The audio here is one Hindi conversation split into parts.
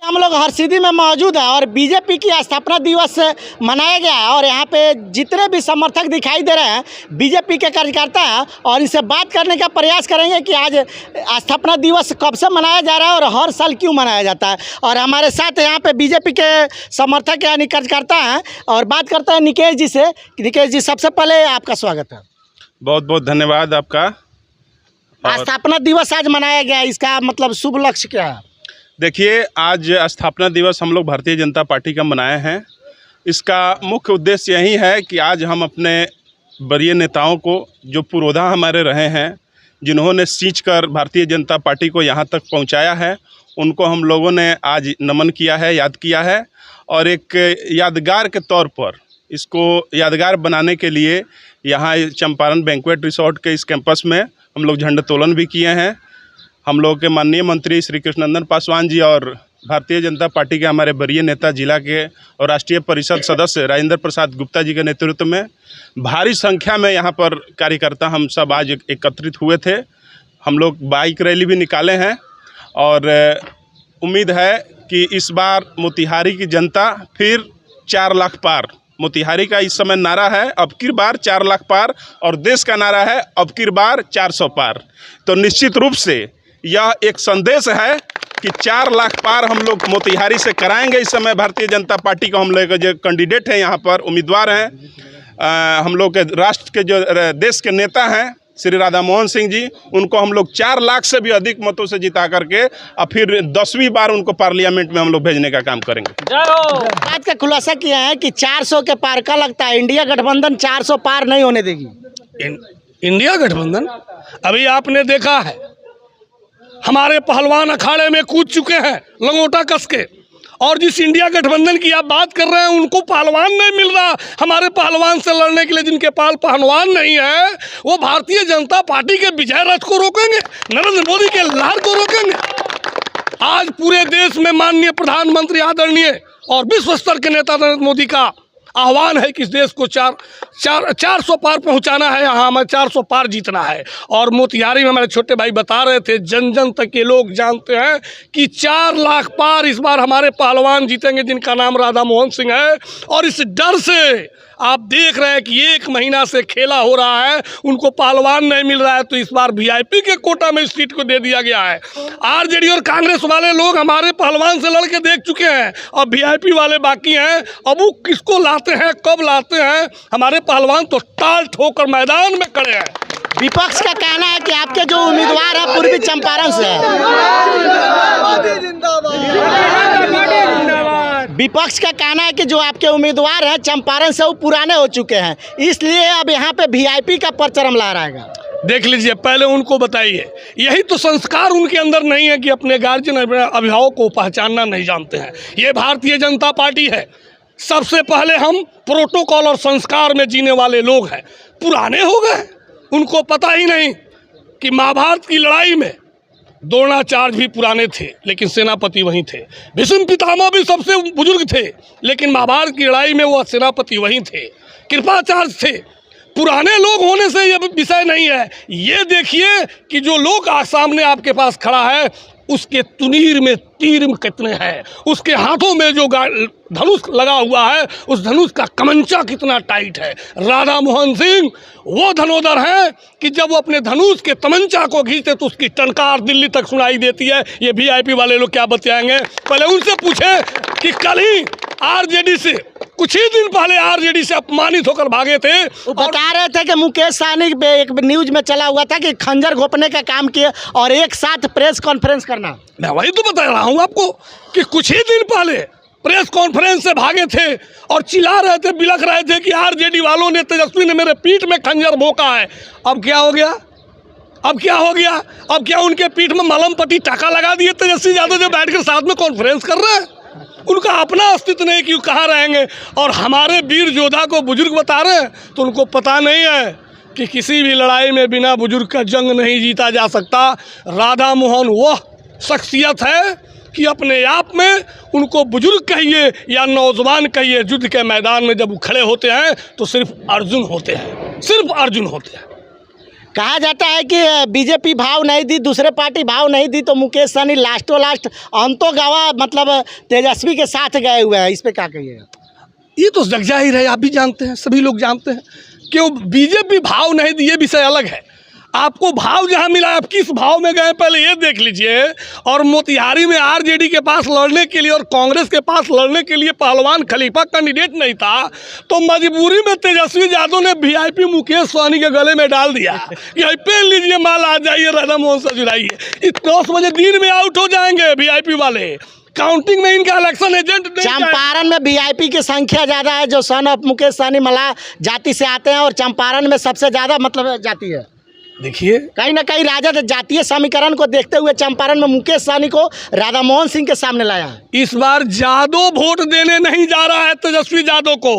हम लोग हरसिद्धि में मौजूद है और बीजेपी की स्थापना दिवस मनाया गया है और यहाँ पे जितने भी समर्थक दिखाई दे रहे हैं बीजेपी के कार्यकर्ता हैं और इनसे बात करने का प्रयास करेंगे कि आज स्थापना दिवस कब से मनाया जा रहा है और हर साल क्यों मनाया जाता है। और हमारे साथ यहाँ पे बीजेपी के समर्थक यानी कार्यकर्ता हैं और बात करते हैं निकेश जी से। निकेश जी, सबसे पहले आपका स्वागत है। बहुत बहुत धन्यवाद आपका। स्थापना दिवस आज मनाया गया, इसका मतलब शुभ लक्ष्य क्या है? देखिए, आज स्थापना दिवस हम लोग भारतीय जनता पार्टी का मनाए हैं। इसका मुख्य उद्देश्य यही है कि आज हम अपने वरीय नेताओं को, जो पुरोधा हमारे रहे हैं, जिन्होंने सींचकर भारतीय जनता पार्टी को यहाँ तक पहुँचाया है, उनको हम लोगों ने आज नमन किया है, याद किया है। और एक यादगार के तौर पर इसको यादगार बनाने के लिए यहाँ चंपारण बैंक्वेट रिसोर्ट के इस कैंपस में हम लोग झंडोत्तोलन भी किए हैं। हम लोग के माननीय मंत्री श्री कृष्णनंदन पासवान जी और भारतीय जनता पार्टी के हमारे वरीय नेता जिला के और राष्ट्रीय परिषद सदस्य राजेंद्र प्रसाद गुप्ता जी के नेतृत्व में भारी संख्या में यहाँ पर कार्यकर्ता हम सब आज एकत्रित हुए थे। हम लोग बाइक रैली भी निकाले हैं और उम्मीद है कि इस बार मोतिहारी की जनता फिर 4 लाख पार, मोतिहारी का इस समय नारा है अब की बार 4 लाख पार और देश का नारा है अब की बार 400 पार। तो निश्चित रूप से यह एक संदेश है कि 4 लाख पार हम लोग मोतिहारी से कराएंगे। इस समय भारतीय जनता पार्टी को हम लोग जो कैंडिडेट हैं, यहाँ पर उम्मीदवार हैं, हम लोग के राष्ट्र के जो देश के नेता हैं श्री राधा मोहन सिंह जी, उनको हम लोग 4 लाख से भी अधिक मतों से जिता करके और फिर 10वीं बार उनको पार्लियामेंट में हम लोग भेजने का काम करेंगे। आज का खुलासा किया है कि 400 के पार का लगता है, इंडिया गठबंधन 400 पार नहीं होने देगी। इंडिया गठबंधन अभी आपने देखा है, हमारे पहलवान अखाड़े में कूद चुके हैं लंगोटा कस के, और जिस इंडिया गठबंधन की आप बात कर रहे हैं उनको पहलवान नहीं मिल रहा हमारे पहलवान से लड़ने के लिए। जिनके पास पहलवान नहीं है वो भारतीय जनता पार्टी के विजय रथ को रोकेंगे, नरेंद्र मोदी के लहर को रोकेंगे। आज पूरे देश में माननीय प्रधानमंत्री आदरणीय और विश्व स्तर के नेता नरेंद्र मोदी का आह्वान है कि इस देश को 400 पार पहुंचाना है, यहाँ हमें 400 पार जीतना है। और मोतिहारी में हमारे छोटे भाई बता रहे थे, जन जन तक के लोग जानते हैं कि 4 लाख पार इस बार हमारे पहलवान जीतेंगे, जिनका नाम राधा मोहन सिंह है। और इस डर से आप देख रहे हैं कि 1 महीना से खेला हो रहा है, उनको पहलवान नहीं मिल रहा है, तो इस बार वीआईपी के कोटा में इस सीट को दे दिया गया है। आरजेडी और कांग्रेस वाले लोग हमारे पहलवान से लड़ के देख चुके हैं और वीआईपी वाले बाकी हैं। अब वो किसको लाते हैं, कब लाते हैं, हमारे पहलवान तो टाल ठोकर मैदान में खड़े हैं। विपक्ष का कहना है कि आपके जो उम्मीदवार है पूर्वी चंपारण से है। विपक्ष का कहना है कि जो आपके उम्मीदवार हैं चंपारण से वो पुराने हो चुके हैं, इसलिए अब यहाँ पे वीआईपी का परचम लहराएगा। देख लीजिए, पहले उनको बताइए, यही तो संस्कार उनके अंदर नहीं है कि अपने गार्जियन अभिभावकों को पहचानना नहीं जानते हैं। ये भारतीय जनता पार्टी है। सबसे पहले हम प्रोटोकॉल और संस्कार में जीने वाले लोग हैं। पुराने हो गए, उनको पता ही नहीं कि महाभारत की लड़ाई में द्रोणाचार्य भी पुराने थे लेकिन सेनापति वहीं थे। भीष्म पितामह भी सबसे बुजुर्ग थे लेकिन महाभारत की लड़ाई में वो सेनापति वहीं थे। कृपाचार्य थे। पुराने लोग होने से ये विषय नहीं है। ये देखिए कि जो लोग सामने आपके पास खड़ा है उसके तुनीर में तीर कितने हैं, उसके हाथों में जो धनुष लगा हुआ है उस धनुष का कमंचा कितना टाइट है। राधा मोहन सिंह वो धनोधर हैं कि जब वो अपने धनुष के तमंचा को खींचते तो उसकी टंकार दिल्ली तक सुनाई देती है। ये वीआईपी वाले लोग क्या बताएंगे? पहले उनसे पूछे कि कल ही आरजेडी से, कुछ ही दिन पहले आरजेडी से अपमानित होकर भागे थे। वो बता रहे थे कि मुकेश सहनी एक न्यूज में चला हुआ था कि खंजर घोंपने का काम किए और एक साथ प्रेस कॉन्फ्रेंस करना। मैं वही तो बता रहा हूँ आपको कि कुछ ही दिन पहले प्रेस कॉन्फ्रेंस से भागे थे और चिल्ला रहे थे, बिलख रहे थे कि आरजेडी वालों ने, तेजस्वी ने मेरे पीठ में खंजर भोंका है। अब क्या हो गया? अब क्या हो गया? अब क्या उनके पीठ में मलम पट्टी टाका लगा दिए तेजस्वी यादव जो बैठ कर साथ में कॉन्फ्रेंस कर रहे हैं? उनका अपना अस्तित्व नहीं कि कहाँ रहेंगे। और हमारे वीर योद्धा को बुजुर्ग बता रहे हैं तो उनको पता नहीं है कि किसी भी लड़ाई में बिना बुजुर्ग का जंग नहीं जीता जा सकता। राधा मोहन वह शख्सियत है कि अपने आप में उनको बुजुर्ग कहिए या नौजवान कहिए, युद्ध के मैदान में जब वो खड़े होते हैं तो सिर्फ अर्जुन होते हैं, सिर्फ अर्जुन होते हैं। कहा जाता है कि बीजेपी भाव नहीं दी, दूसरे पार्टी भाव नहीं दी, तो मुकेश सहनी लास्टों लास्ट अंतो गवा मतलब तेजस्वी के साथ गए हुए हैं। इस पे क्या कहिएगा? ये तो जग जाहिर है, आप भी जानते हैं, सभी लोग जानते हैं। क्यों बीजेपी भाव नहीं दी, ये विषय अलग है। आपको भाव जहां मिला, आप किस भाव में गए पहले ये देख लीजिए। और मोतिहारी में आरजेडी के पास लड़ने के लिए और कांग्रेस के पास लड़ने के लिए पहलवान खलीफा कैंडिडेट नहीं था, तो मजबूरी में तेजस्वी यादव ने वीआईपी मुकेश सहनी के गले में डाल दिया कि पहन लीजिए माल, आ जाइए राधा मोहन से जुड़ाइए। 10 बजे दिन में आउट हो जाएंगे वीआईपी वाले। काउंटिंग में इनका इलेक्शन एजेंट चंपारण में वीआईपी की संख्या ज़्यादा है, जो सन ऑफ मुकेश सहनी मल्लाह जाति से आते हैं, और चंपारण में सबसे ज़्यादा मतलब जाति है। देखिए, कहीं ना कहीं राजद जातीय समीकरण को देखते हुए चंपारण में मुकेश सहनी को राधा मोहन सिंह के सामने लाया है। इस बार जादव वोट देने नहीं जा रहा है तेजस्वी यादव को।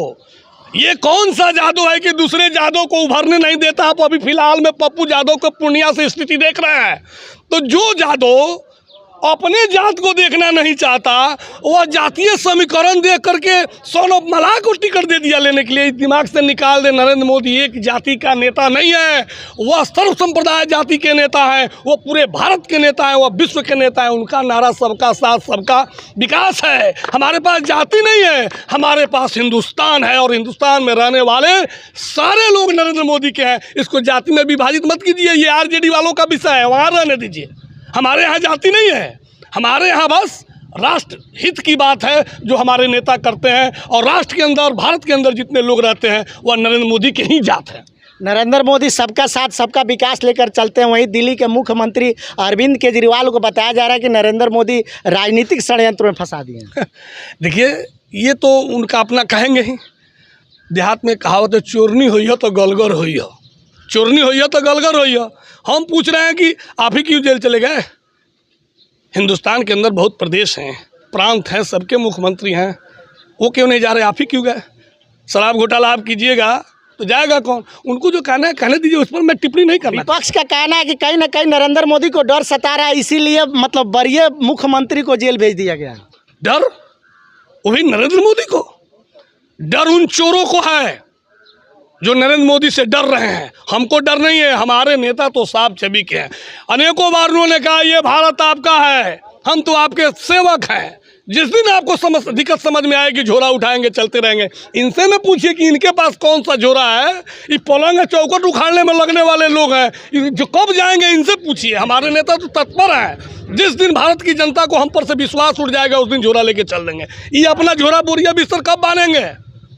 ये कौन सा जादव है कि दूसरे जादव को उभरने नहीं देता? आप अभी फिलहाल में पप्पू यादव को पूर्णिया से स्थिति देख रहे हैं। तो जो जादव अपने जात को देखना नहीं चाहता, वह जातीय समीकरण देख करके सन ऑफ मल्लाह को टिकट दे दिया लेने के लिए। दिमाग से निकाल दे, नरेंद्र मोदी एक जाति का नेता नहीं है, वह सर्व संप्रदाय जाति के नेता है, वो पूरे भारत के नेता है, वह विश्व के नेता है। उनका नारा सबका साथ सबका विकास है। हमारे पास जाति नहीं है, हमारे पास हिंदुस्तान है, और हिंदुस्तान में रहने वाले सारे लोग नरेंद्र मोदी के हैं। इसको जाति में विभाजित मत कीजिए, ये आरजेडी वालों का विषय है, वहाँ रहने दीजिए। हमारे यहाँ जाति नहीं है, हमारे यहाँ बस राष्ट्र हित की बात है जो हमारे नेता करते हैं। और राष्ट्र के अंदर, भारत के अंदर जितने लोग रहते हैं वह नरेंद्र मोदी के ही जात हैं। नरेंद्र मोदी सबका साथ सबका विकास लेकर चलते हैं। वहीं दिल्ली के मुख्यमंत्री अरविंद केजरीवाल को बताया जा रहा है कि नरेंद्र मोदी राजनीतिक षड्यंत्र में फंसा दिए हैं। देखिए, ये तो उनका अपना कहेंगे ही। देहात में कहावत है, चोरनी हुई हो तो गलगर हुई हो, चोरनी हुई हो तो गलगर हुई हो। हम पूछ रहे हैं कि आप ही क्यों जेल चले गए? हिंदुस्तान के अंदर बहुत प्रदेश हैं, प्रांत हैं, सबके मुख्यमंत्री हैं, वो क्यों नहीं जा रहे? आप ही क्यों गए? शराब घोटाला आप कीजिएगा तो जाएगा कौन? उनको जो कहना है कहने दीजिए, उस पर मैं टिप्पणी नहीं करना। विपक्ष का कहना है कि कहीं ना कहीं नरेंद्र मोदी को डर सता रहा है, इसीलिए मतलब वरीय मुख्यमंत्री को जेल भेज दिया गया। डर वही नरेंद्र मोदी को, डर उन चोरों को है जो नरेंद्र मोदी से डर रहे हैं। हमको डर नहीं है, हमारे नेता तो साफ छवि के हैं। अनेकों बार उन्होंने कहा ये भारत आपका है, हम तो आपके सेवक हैं। जिस दिन आपको दिक्कत समझ में आएगी, झोरा उठाएंगे, चलते रहेंगे। इनसे न पूछिए कि इनके पास कौन सा झोरा है। ये पलंग चौकट उखाड़ने में लगने वाले लोग हैं, जो कब जाएंगे इनसे पूछिए। हमारे नेता तो तत्पर हैं। जिस दिन भारत की जनता को हम पर से विश्वास उठ जाएगा, उस दिन झोरा लेके चल देंगे। ये अपना झोरा बोरिया बिस्तर कब बांधेंगे?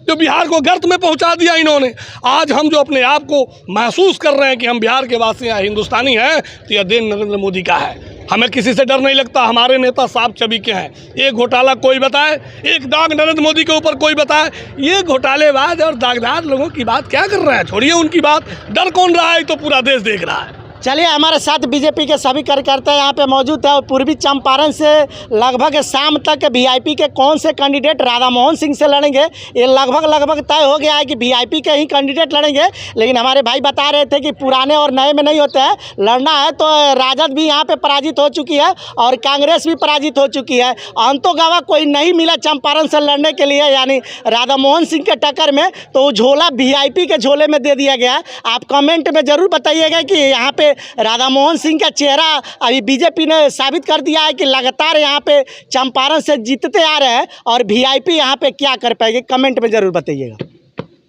जो बिहार को गर्त में पहुंचा दिया इन्होंने। आज हम जो अपने आप को महसूस कर रहे हैं कि हम बिहार के वासी हैं, हिंदुस्तानी हैं, तो यह देन नरेंद्र मोदी का है। हमें किसी से डर नहीं लगता, हमारे नेता साफ छवि के हैं। एक घोटाला कोई बताए, एक दाग नरेंद्र मोदी के ऊपर कोई बताए, ये घोटालेबाज और दागदार लोगों की बात क्या कर रहे हैं? छोड़िए उनकी बात, डर कौन रहा है? तो पूरा देश देख रहा है। चलिए, हमारे साथ बीजेपी के सभी कार्यकर्ता यहाँ पे मौजूद है। और पूर्वी चंपारण से लगभग शाम तक वीआईपी के कौन से कैंडिडेट राधा मोहन सिंह से लड़ेंगे, ये लगभग तय हो गया है कि वीआईपी के ही कैंडिडेट लड़ेंगे। लेकिन हमारे भाई बता रहे थे कि पुराने और नए में नहीं होते हैं, लड़ना है तो राजद भी यहाँ पे पराजित हो चुकी है और कांग्रेस भी पराजित हो चुकी है। अंतोगवा कोई नहीं मिला चंपारण से लड़ने के लिए, यानी राधा मोहन सिंह के टक्कर में, तो झोला वीआईपी के झोले में दे दिया गया। आप कमेंट में ज़रूर बताइएगा कि यहाँ पे राधा मोहन सिंह का चेहरा अभी बीजेपी ने साबित कर दिया है कि लगातार यहाँ पे चंपारण से जीतते आ रहे हैं, और वीआईपी यहाँ पे क्या कर पाएगी, कमेंट में ज़रूर बताइएगा।